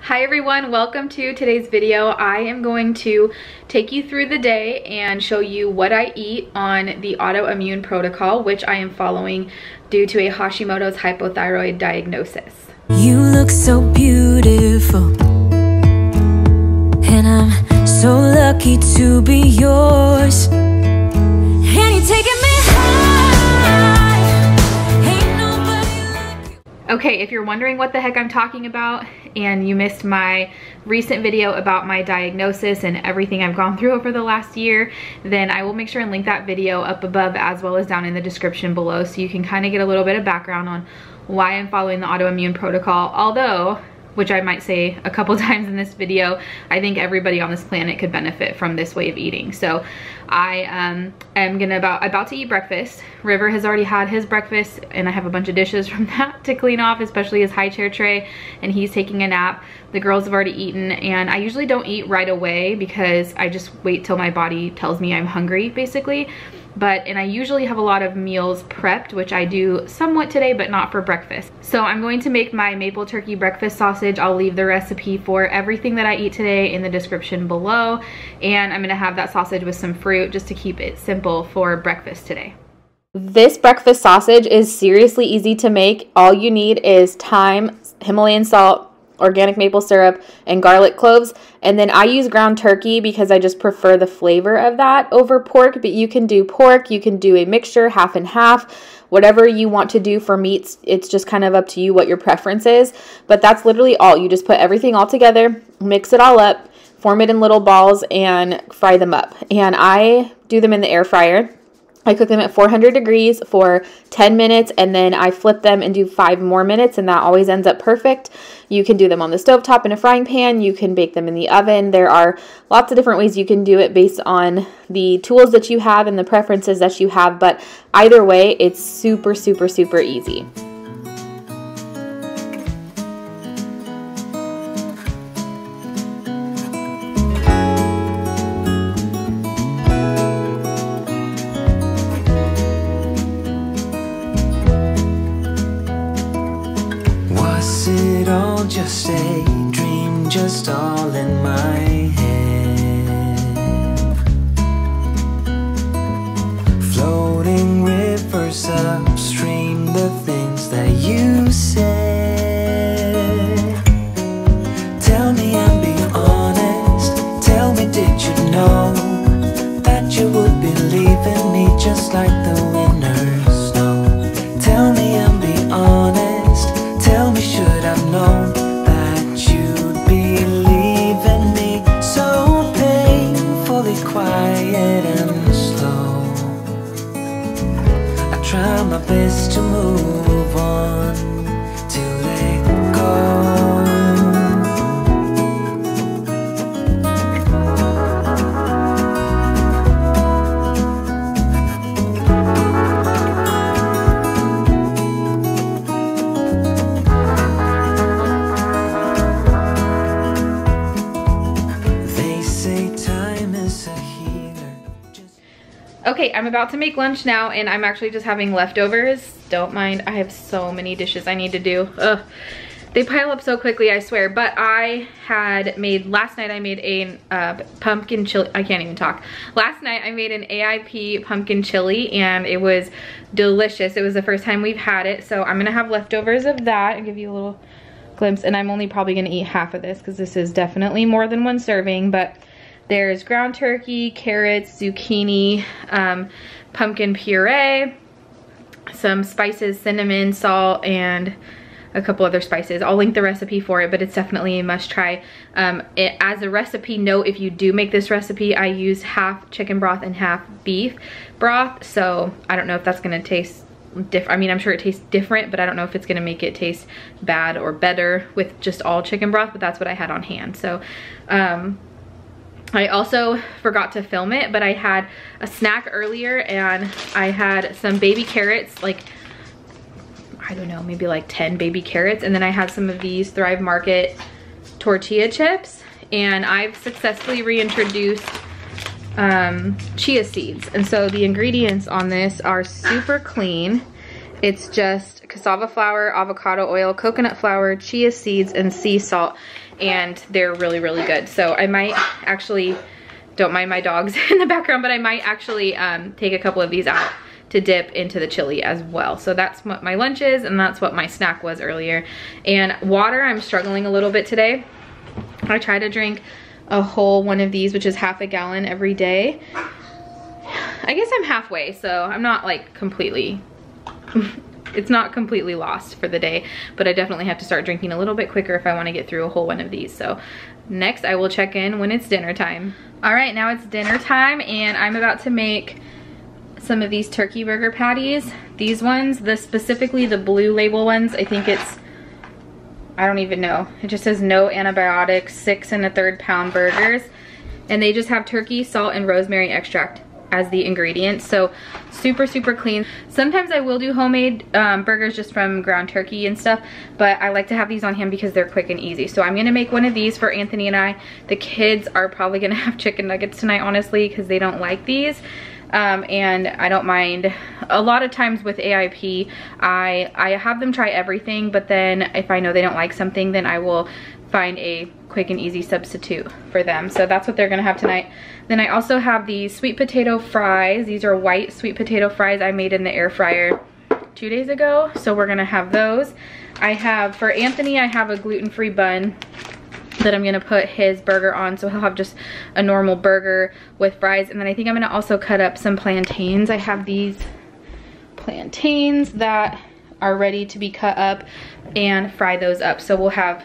Hi everyone, welcome to today's video. I am going to take you through the day and show you what I eat on the autoimmune protocol, which I am following due to a Hashimoto's hypothyroid diagnosis. You look so beautiful, and I'm so lucky to be yours, and you're taking me high. Ain't nobody like you. Okay, if you're wondering what the heck I'm talking about and you missed my recent video about my diagnosis and everything I've gone through over the last year, then I will make sure and link that video up above as well as down in the description below so you can kind of get a little bit of background on why I'm following the autoimmune protocol. Although, which I might say a couple times in this video, I think everybody on this planet could benefit from this way of eating. So I am about to eat breakfast. River has already had his breakfast and I have a bunch of dishes from that to clean off, especially his high chair tray, and he's taking a nap. The girls have already eaten, and I usually don't eat right away because I just wait till my body tells me I'm hungry, basically. And I usually have a lot of meals prepped, which I do somewhat today, but not for breakfast. So I'm going to make my maple turkey breakfast sausage. I'll leave the recipe for everything that I eat today in the description below. And I'm gonna have that sausage with some fruit just to keep it simple for breakfast today. This breakfast sausage is seriously easy to make. All you need is thyme, Himalayan salt, organic maple syrup, and garlic cloves. And then I use ground turkey because I just prefer the flavor of that over pork, but you can do pork, you can do a mixture, half and half, whatever you want to do for meats. It's just kind of up to you what your preference is, but that's literally all. You just put everything all together, mix it all up, form it in little balls, and fry them up. And I do them in the air fryer. I cook them at 400 degrees for 10 minutes, and then I flip them and do 5 more minutes, and that always ends up perfect. You can do them on the stovetop in a frying pan. You can bake them in the oven. There are lots of different ways you can do it based on the tools that you have and the preferences that you have, but either way, it's super, super, super easy. Just a dream, just all in my head. Floating rivers upstream, the things that you said. Tell me and be honest. Tell me, did you know that you would believe in me just like the winners know? Tell me and be honest. Tell me, should I've known quiet and slow? I try my best to move on, to let go. Okay, I'm about to make lunch now, and I'm actually just having leftovers. Don't mind, I have so many dishes I need to do. Ugh, they pile up so quickly, I swear. But I had made, last night I made a pumpkin chili, I can't even talk. Last night I made an AIP pumpkin chili, and it was delicious. It was the first time we've had it, so I'm gonna have leftovers of that and give you a little glimpse. And I'm only probably gonna eat half of this because this is definitely more than one serving, but there's ground turkey, carrots, zucchini, pumpkin puree, some spices, cinnamon, salt, and a couple other spices. I'll link the recipe for it, but it's definitely a must try. As a recipe note, if you do make this recipe, I use half chicken broth and half beef broth. So I don't know if that's gonna taste different. I mean, I'm sure it tastes different, but I don't know if it's gonna make it taste bad or better with just all chicken broth, but that's what I had on hand. So, I also forgot to film it, but I had a snack earlier, and I had some baby carrots, like, I don't know, maybe like 10 baby carrots, and then I had some of these Thrive Market tortilla chips, and I've successfully reintroduced chia seeds. And so the ingredients on this are super clean. It's just cassava flour, avocado oil, coconut flour, chia seeds, and sea salt. and they're really, really good. So I might actually, don't mind my dogs in the background, but I might actually take a couple of these out to dip into the chili as well. So that's what my lunch is, and that's what my snack was earlier. And water, I'm struggling a little bit today. I try to drink a whole one of these, which is half a gallon every day. I guess I'm halfway, so I'm not like completely, it's not completely lost for the day, but I definitely have to start drinking a little bit quicker if I want to get through a whole one of these. So next I will check in when it's dinner time. All right, now it's dinner time, and I'm about to make some of these turkey burger patties. These ones, specifically the blue label ones, I think it's, I don't even know. It just says no antibiotics, 6 1/3 pound burgers. And they just have turkey, salt, and rosemary extract as the ingredients. So super, super clean. Sometimes I will do homemade burgers just from ground turkey and stuff, but I like to have these on hand because they're quick and easy. So I'm gonna make one of these for Anthony and I. The kids are probably gonna have chicken nuggets tonight, honestly, because they don't like these. And I don't mind. A lot of times with AIP, I have them try everything, but then if I know they don't like something, then I will find a quick and easy substitute for them. So that's what they're gonna have tonight. Then I also have these sweet potato fries. These are white sweet potato fries I made in the air fryer 2 days ago. So we're gonna have those. I have, for Anthony, I have a gluten-free bun that I'm gonna put his burger on, so he'll have just a normal burger with fries. And then I think I'm gonna also cut up some plantains. I have these plantains that are ready to be cut up and fry those up. So we'll have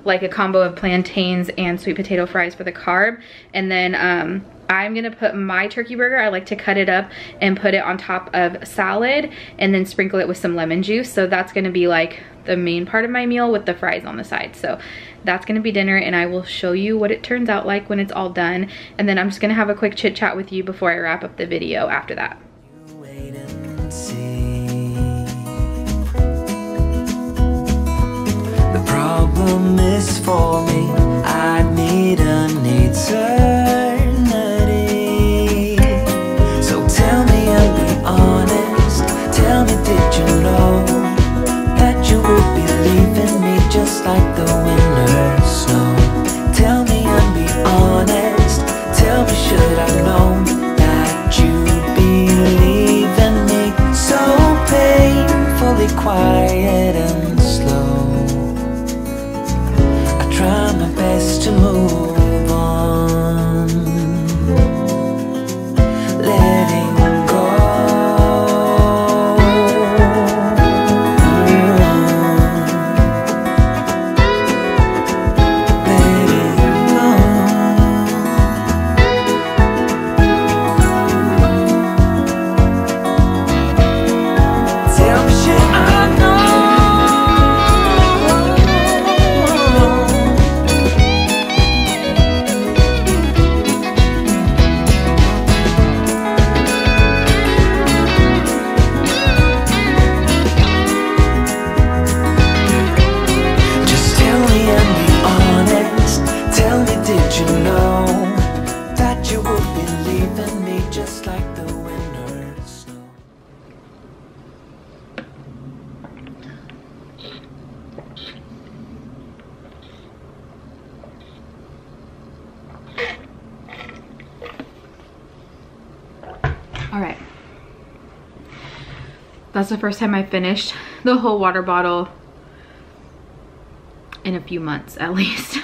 like a combo of plantains and sweet potato fries for the carb. And then I'm gonna put my turkey burger, I like to cut it up and put it on top of salad and then sprinkle it with some lemon juice. So that's gonna be like the main part of my meal with the fries on the side. So that's gonna be dinner, and I will show you what it turns out like when it's all done. And then I'm just gonna have a quick chit chat with you before I wrap up the video after that. Wait and see. The problem is for me, I need an eternity. So tell me and be honest, tell me, did you know that you would be leaving me just like the winter snow? Tell me and be honest, tell me, should I know that you'd be leaving me so painfully quiet and slow? I try my best to move on, letting go. All right, that's the first time I finished the whole water bottle in a few months at least.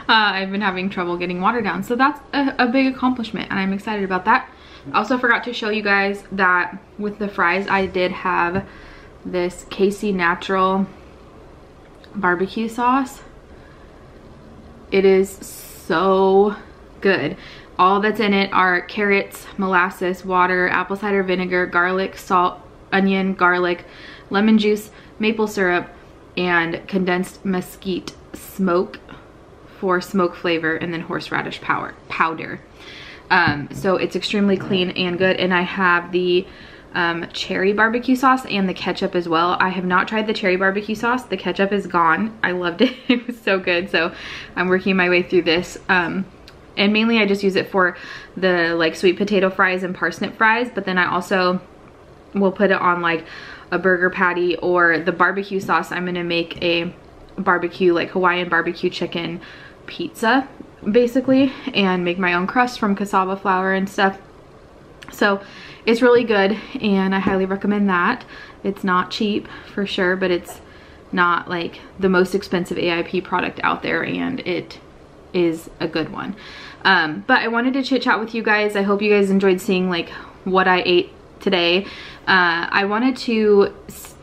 I've been having trouble getting water down, so that's a big accomplishment, and I'm excited about that. I also forgot to show you guys that with the fries, I did have this Casey Natural barbecue sauce. It is so good. All that's in it are carrots, molasses, water, apple cider vinegar, garlic, salt, onion, garlic, lemon juice, maple syrup, and condensed mesquite smoke for smoke flavor, and then horseradish powder. So it's extremely clean and good. And I have the cherry barbecue sauce and the ketchup as well. I have not tried the cherry barbecue sauce. The ketchup is gone. I loved it. It was so good. So I'm working my way through this. And mainly I just use it for the like sweet potato fries and parsnip fries, but then I also will put it on like a burger patty, or the barbecue sauce I'm gonna make a barbecue, like Hawaiian barbecue chicken pizza basically, and make my own crust from cassava flour and stuff. So it's really good and I highly recommend that. It's not cheap for sure, but it's not like the most expensive AIP product out there, and it is a good one. But I wanted to chit chat with you guys. I hope you guys enjoyed seeing like what I ate today. I wanted to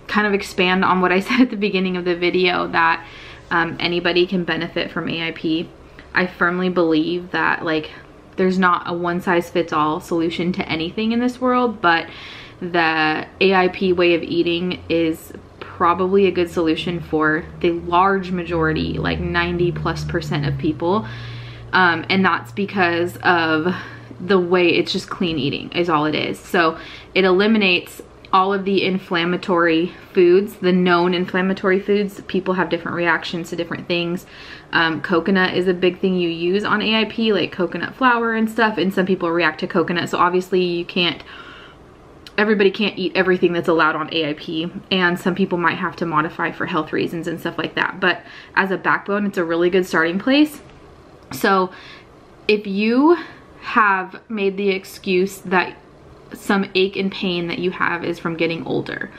kind of expand on what I said at the beginning of the video, that anybody can benefit from AIP. I firmly believe that like there's not a one-size-fits-all solution to anything in this world, but the AIP way of eating is probably a good solution for the large majority, like 90+% of people. And that's because of the way it's just clean eating is all it is. So it eliminates all of the inflammatory foods, the known inflammatory foods. People have different reactions to different things. Coconut is a big thing you use on AIP, like coconut flour and stuff, and some people react to coconut. So obviously you can't, everybody can't eat everything that's allowed on AIP, and some people might have to modify for health reasons and stuff like that. But as a backbone, it's a really good starting place. So if you have made the excuse that some ache and pain that you have is from getting older,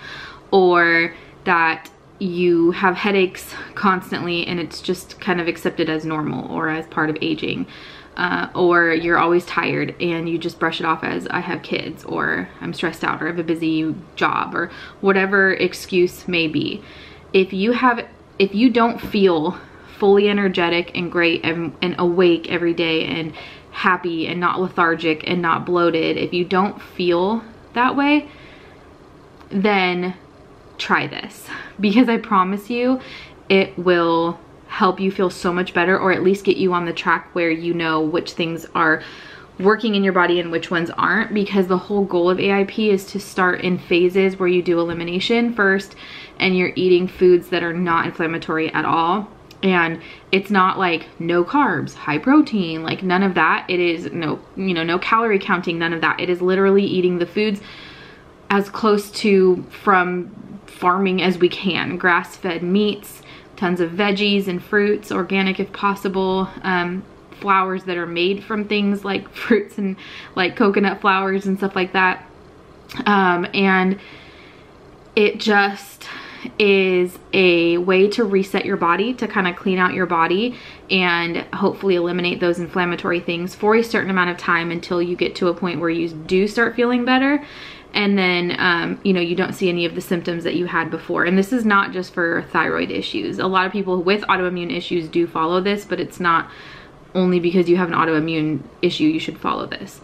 or that you have headaches constantly and it's just kind of accepted as normal or as part of aging, or you're always tired and you just brush it off as I have kids, or I'm stressed out, or I have a busy job, or whatever excuse may be. If you don't feel fully energetic and great and awake every day and happy and not lethargic and not bloated, if you don't feel that way, then try this, because I promise you it will help you feel so much better, or at least get you on the track where you know which things are working in your body and which ones aren't. Because the whole goal of AIP is to start in phases where you do elimination first and you're eating foods that are not inflammatory at all. And it's not like no carbs, high protein, like none of that. It is no, you know, no calorie counting, none of that. It is literally eating the foods as close to from farming as we can. Grass-fed meats, tons of veggies and fruits, organic if possible, flours that are made from things like fruits and like coconut flours and stuff like that. And it just is a way to reset your body, to kind of clean out your body and hopefully eliminate those inflammatory things for a certain amount of time, until you get to a point where you do start feeling better. And then, you know, you don't see any of the symptoms that you had before. And this is not just for thyroid issues. A lot of people with autoimmune issues do follow this, but it's not only because you have an autoimmune issue you should follow this.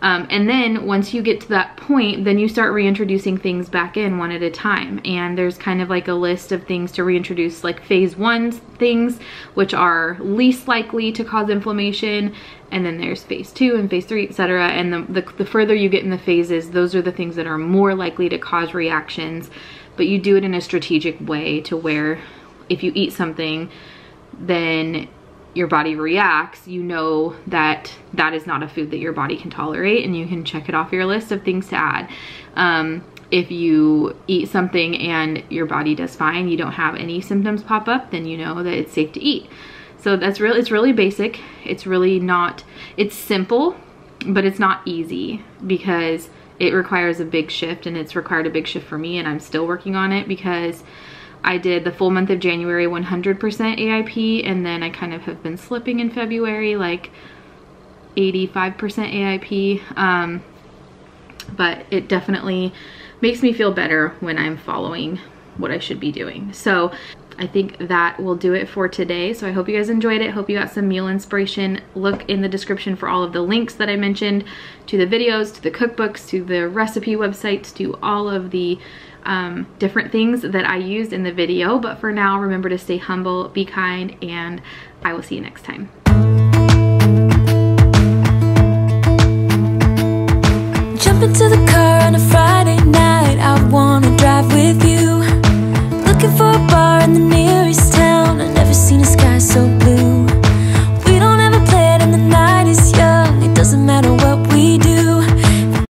And then once you get to that point, then you start reintroducing things back in one at a time. And there's kind of like a list of things to reintroduce, like phase 1 things, which are least likely to cause inflammation. And then there's phase 2 and phase 3, etc. And the further you get in the phases, those are the things that are more likely to cause reactions. But you do it in a strategic way, to where if you eat something, then your body reacts, you know that that is not a food that your body can tolerate, and you can check it off your list of things to add. If you eat something and your body does fine, you don't have any symptoms pop up, then you know that it's safe to eat. So that's really, it's really basic. It's really not, it's simple, but it's not easy, because it requires a big shift, and it's required a big shift for me, and I'm still working on it, because I did the full month of January 100% AIP, and then I kind of have been slipping in February, like 85% AIP. But it definitely makes me feel better when I'm following what I should be doing. So I think that will do it for today. So I hope you guys enjoyed it. Hope you got some meal inspiration. Look in the description for all of the links that I mentioned, to the videos, to the cookbooks, to the recipe websites, to all of the different things that I used in the video. But for now, remember to stay humble, be kind, and I will see you next time.